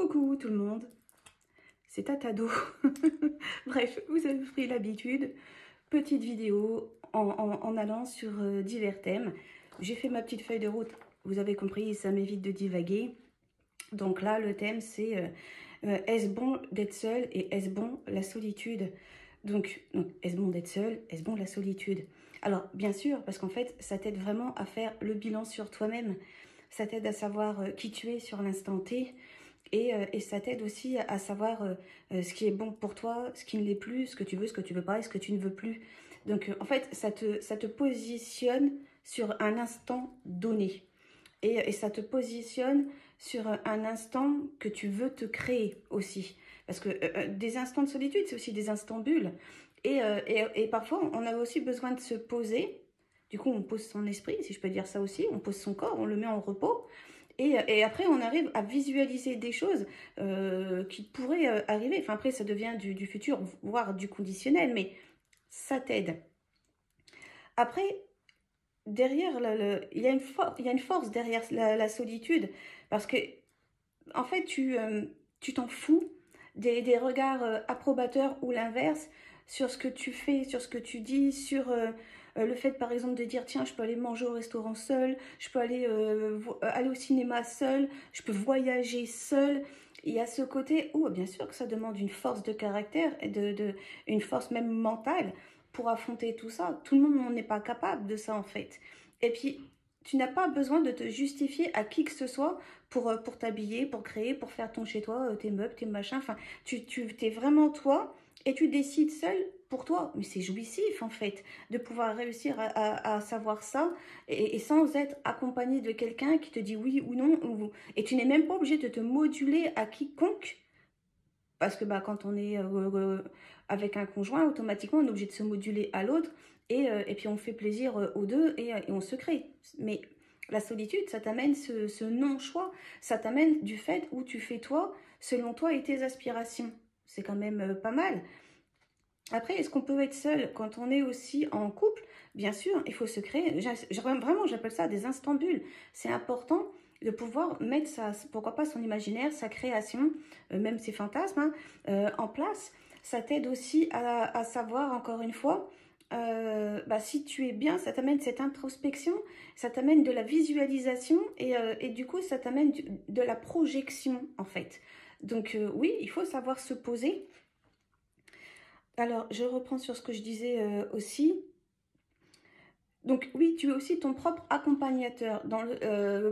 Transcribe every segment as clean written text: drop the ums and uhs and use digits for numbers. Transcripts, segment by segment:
Coucou tout le monde, c'est Tatado. Bref, vous avez pris l'habitude. Petite vidéo en allant sur divers thèmes. J'ai fait ma petite feuille de route, vous avez compris, ça m'évite de divaguer. Donc là, le thème c'est est-ce bon d'être seul et est-ce bon la solitude? Donc est-ce bon d'être seul? Est-ce bon la solitude? Alors, bien sûr, parce qu'en fait, ça t'aide vraiment à faire le bilan sur toi-même. Ça t'aide à savoir qui tu es sur l'instant T. Et ça t'aide aussi à savoir ce qui est bon pour toi, ce qui ne l'est plus, ce que tu veux pas et ce que tu ne veux plus. Donc en fait, ça te positionne sur un instant donné. Et ça te positionne sur un instant que tu veux te créer aussi. Parce que des instants de solitude, c'est aussi des instants bulles. Et parfois, on a aussi besoin de se poser. Du coup, on pose son esprit, si je peux dire ça aussi. On pose son corps, on le met en repos. Et après, on arrive à visualiser des choses qui pourraient arriver. Enfin, après, ça devient du futur, voire du conditionnel, mais ça t'aide. Après, derrière, il y a une force derrière la solitude, parce que, en fait, tu t'en fous des regards approbateurs ou l'inverse sur ce que tu fais, sur ce que tu dis, sur le fait par exemple de dire tiens je peux aller manger au restaurant seul, je peux aller au cinéma seul, je peux voyager seul. Il y a ce côté où bien sûr que ça demande une force de caractère et une force même mentale pour affronter tout ça. Tout le monde n'est pas capable de ça en fait. Et puis tu n'as pas besoin de te justifier à qui que ce soit pour t'habiller, pour créer, pour faire ton chez toi, tes meubles, tes machins. Enfin, t'es vraiment toi et tu décides seul pour toi. Mais c'est jouissif en fait de pouvoir réussir à savoir ça et sans être accompagné de quelqu'un qui te dit oui ou non. Et tu n'es même pas obligé de te moduler à quiconque. Parce que bah, quand on est avec un conjoint, automatiquement on est obligé de se moduler à l'autre et puis on fait plaisir aux deux et on se crée. Mais la solitude, ça t'amène ce non-choix, ça t'amène du fait où tu fais toi, selon toi et tes aspirations. C'est quand même pas mal. Après, est-ce qu'on peut être seul quand on est aussi en couple? Bien sûr, il faut se créer. Vraiment, j'appelle ça des instants bulles. C'est important de pouvoir mettre pourquoi pas son imaginaire, sa création, même ses fantasmes, hein, en place. Ça t'aide aussi à savoir, encore une fois, bah, si tu es bien, ça t'amène cette introspection, ça t'amène de la visualisation et du coup, ça t'amène de la projection, en fait. Donc oui, il faut savoir se poser. Alors, je reprends sur ce que je disais aussi. Donc oui, tu es aussi ton propre accompagnateur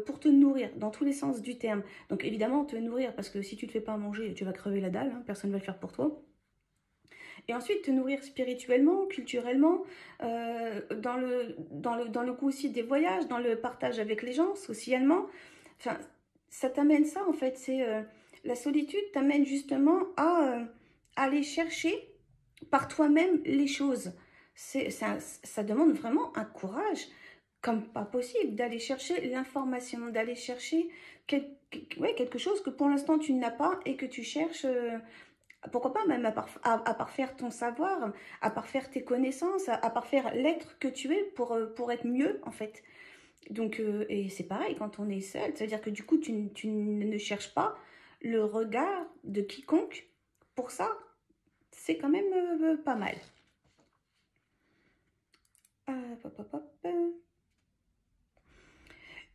pour te nourrir dans tous les sens du terme. Donc évidemment, te nourrir, parce que si tu ne te fais pas à manger, tu vas crever la dalle, hein, personne ne va le faire pour toi. Et ensuite, te nourrir spirituellement, culturellement, dans le coup aussi des voyages, dans le partage avec les gens, socialement. Enfin, ça t'amène ça en fait. La solitude t'amène justement à aller chercher par toi-même les choses. Ça demande vraiment un courage comme pas possible d'aller chercher l'information, d'aller chercher quelque chose que pour l'instant tu n'as pas et que tu cherches, pourquoi pas même à parfaire ton savoir, à parfaire tes connaissances, à parfaire l'être que tu es pour être mieux en fait. Donc, et c'est pareil quand on est seul, c'est-à-dire que du coup tu ne cherches pas le regard de quiconque. Pour ça, c'est quand même pas mal. Hop, hop, hop.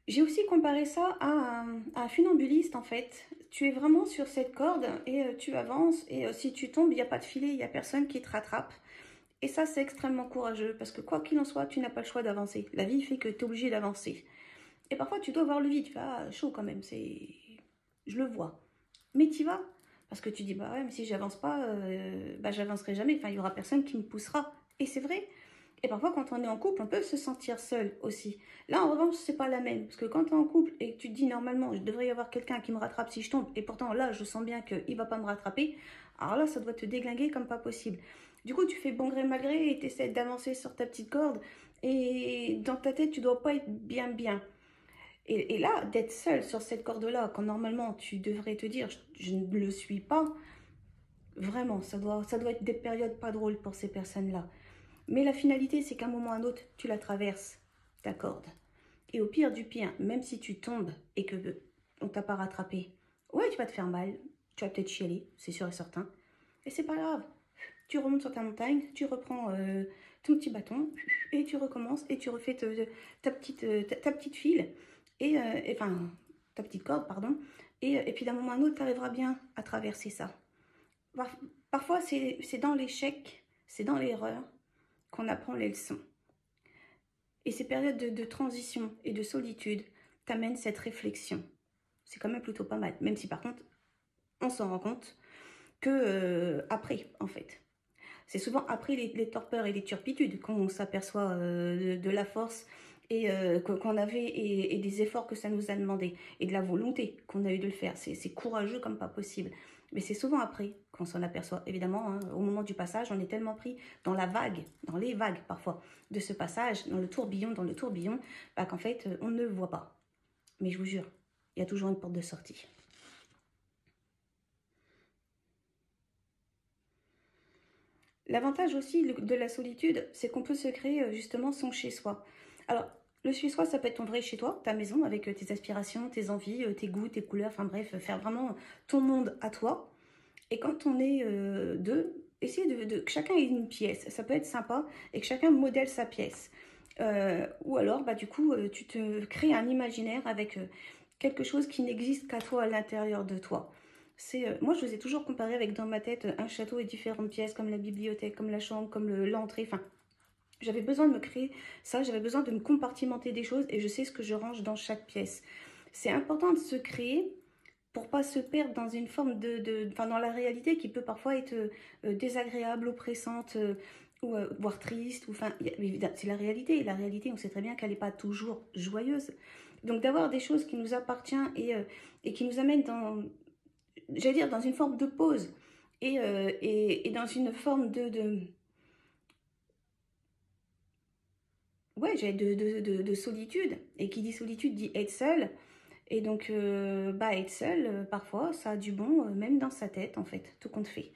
J'ai aussi comparé ça à un funambuliste en fait. Tu es vraiment sur cette corde et tu avances et si tu tombes, il n'y a pas de filet, il n'y a personne qui te rattrape. Et ça, c'est extrêmement courageux parce que quoi qu'il en soit, tu n'as pas le choix d'avancer. La vie fait que tu es obligé d'avancer. Et parfois, tu dois voir le vide. Tu fais, ah, chaud quand même, je le vois. Mais tu y vas. Parce que tu dis, bah ouais, mais si j'avance pas, bah j'avancerai jamais. Enfin, il y aura personne qui me poussera. Et c'est vrai. Et parfois, quand on est en couple, on peut se sentir seul aussi. Là, en revanche, c'est pas la même. Parce que quand tu es en couple et que tu te dis, normalement, je devrais y avoir quelqu'un qui me rattrape si je tombe, et pourtant, là, je sens bien qu'il va pas me rattraper, alors là, ça doit te déglinguer comme pas possible. Du coup, tu fais bon gré mal gré et tu essaies d'avancer sur ta petite corde. Et dans ta tête, tu dois pas être bien. Et là, d'être seul sur cette corde-là, quand normalement, tu devrais te dire, je ne le suis pas, vraiment, ça doit être des périodes pas drôles pour ces personnes-là. Mais la finalité, c'est qu'à un moment ou à un autre, tu la traverses, ta corde. Et au pire du pire, même si tu tombes et que on t'a pas rattrapé, ouais, tu vas te faire mal. Tu vas peut-être chialer, c'est sûr et certain. Et c'est pas grave. Tu remontes sur ta montagne, tu reprends ton petit bâton et tu recommences et tu refais ta petite file enfin ta petite corde, pardon. Et puis d'un moment à un autre, tu arriveras bien à traverser ça. Parfois, c'est dans l'échec, c'est dans l'erreur qu'on apprend les leçons. Et ces périodes de transition et de solitude t'amènent cette réflexion. C'est quand même plutôt pas mal, même si par contre, on s'en rend compte que après, en fait. C'est souvent après les torpeurs et les turpitudes qu'on s'aperçoit de la force et qu'on avait et des efforts que ça nous a demandé et de la volonté qu'on a eu de le faire. C'est courageux comme pas possible. Mais c'est souvent après qu'on s'en aperçoit. Évidemment, hein, au moment du passage, on est tellement pris dans la vague, dans les vagues parfois, de ce passage, dans le tourbillon, bah, qu'en fait, on ne le voit pas. Mais je vous jure, il y a toujours une porte de sortie. L'avantage aussi de la solitude, c'est qu'on peut se créer justement son chez-soi. Alors, le chez-soi, ça peut être ton vrai chez-toi, ta maison, avec tes aspirations, tes envies, tes goûts, tes couleurs, enfin bref, faire vraiment ton monde à toi. Et quand on est deux, essayez que chacun ait une pièce. Ça peut être sympa et que chacun modèle sa pièce. Ou alors, bah, du coup, tu te crées un imaginaire avec quelque chose qui n'existe qu'à toi, à l'intérieur de toi. Moi, je vous ai toujours comparé avec dans ma tête un château et différentes pièces comme la bibliothèque, comme la chambre, comme l'entrée. Enfin, j'avais besoin de me créer ça, j'avais besoin de me compartimenter des choses et je sais ce que je range dans chaque pièce. C'est important de se créer pour pas se perdre dans une forme enfin, dans la réalité qui peut parfois être désagréable, oppressante, ou voire triste. Enfin, c'est la réalité. Et la réalité, on sait très bien qu'elle n'est pas toujours joyeuse. Donc d'avoir des choses qui nous appartiennent et qui nous amènent dans, j'allais dire, dans une forme de pause et dans une forme ouais, de solitude. Et qui dit solitude dit être seul. Et donc, bah, être seul, parfois, ça a du bon, même dans sa tête, en fait, tout compte fait.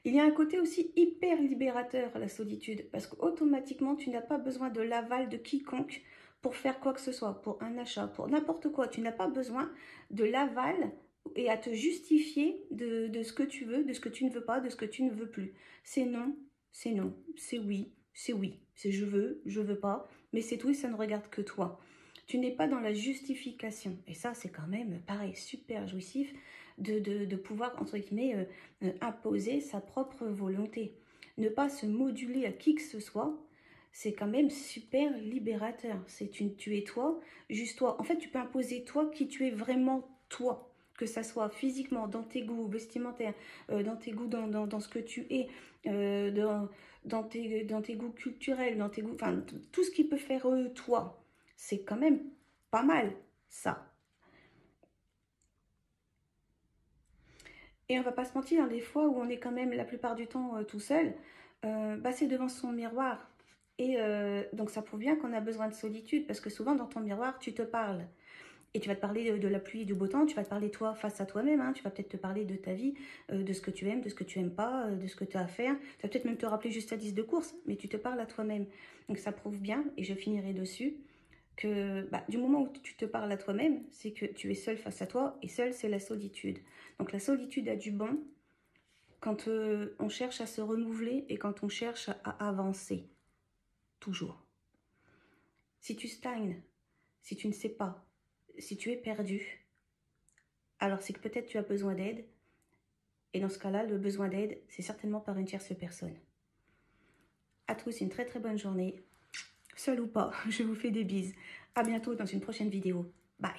Il y a un côté aussi hyper libérateur à la solitude, parce qu'automatiquement, tu n'as pas besoin de l'aval de quiconque pour faire quoi que ce soit, pour un achat, pour n'importe quoi. Tu n'as pas besoin de l'aval et à te justifier de ce que tu veux, de ce que tu ne veux pas, de ce que tu ne veux plus. C'est non, c'est non, c'est oui, c'est je veux pas, mais c'est tout et ça ne regarde que toi. Tu n'es pas dans la justification. Et ça, c'est quand même, pareil, super jouissif de pouvoir, entre guillemets, imposer sa propre volonté. Ne pas se moduler à qui que ce soit, c'est quand même super libérateur. Tu es toi, juste toi. En fait, tu peux imposer toi qui tu es vraiment toi. Que ça soit physiquement, dans tes goûts vestimentaires, dans tes goûts, dans ce que tu es, dans tes goûts culturels, dans tes goûts, enfin, tout ce qui peut faire toi. C'est quand même pas mal, ça. Et on va pas se mentir, hein, les fois où on est quand même la plupart du temps tout seul, bah, c'est devant son miroir. Et donc ça prouve bien qu'on a besoin de solitude, parce que souvent dans ton miroir, tu te parles. Et tu vas te parler de la pluie et du beau temps, tu vas te parler toi face à toi-même, hein, tu vas peut-être te parler de ta vie, de ce que tu aimes, de ce que tu aimes pas, de ce que tu as à faire. Tu vas peut-être même te rappeler juste ta liste de courses, mais tu te parles à toi-même. Donc ça prouve bien, et je finirai dessus, que bah, du moment où tu te parles à toi-même, c'est que tu es seul face à toi, et seul c'est la solitude. Donc la solitude a du bon quand on cherche à se renouveler et quand on cherche à avancer, toujours. Si tu stagnes, si tu ne sais pas, si tu es perdu, alors c'est que peut-être tu as besoin d'aide, et dans ce cas-là, le besoin d'aide, c'est certainement par une tierce personne. À tous, une très très bonne journée. Seul ou pas, je vous fais des bises. À bientôt dans une prochaine vidéo. Bye.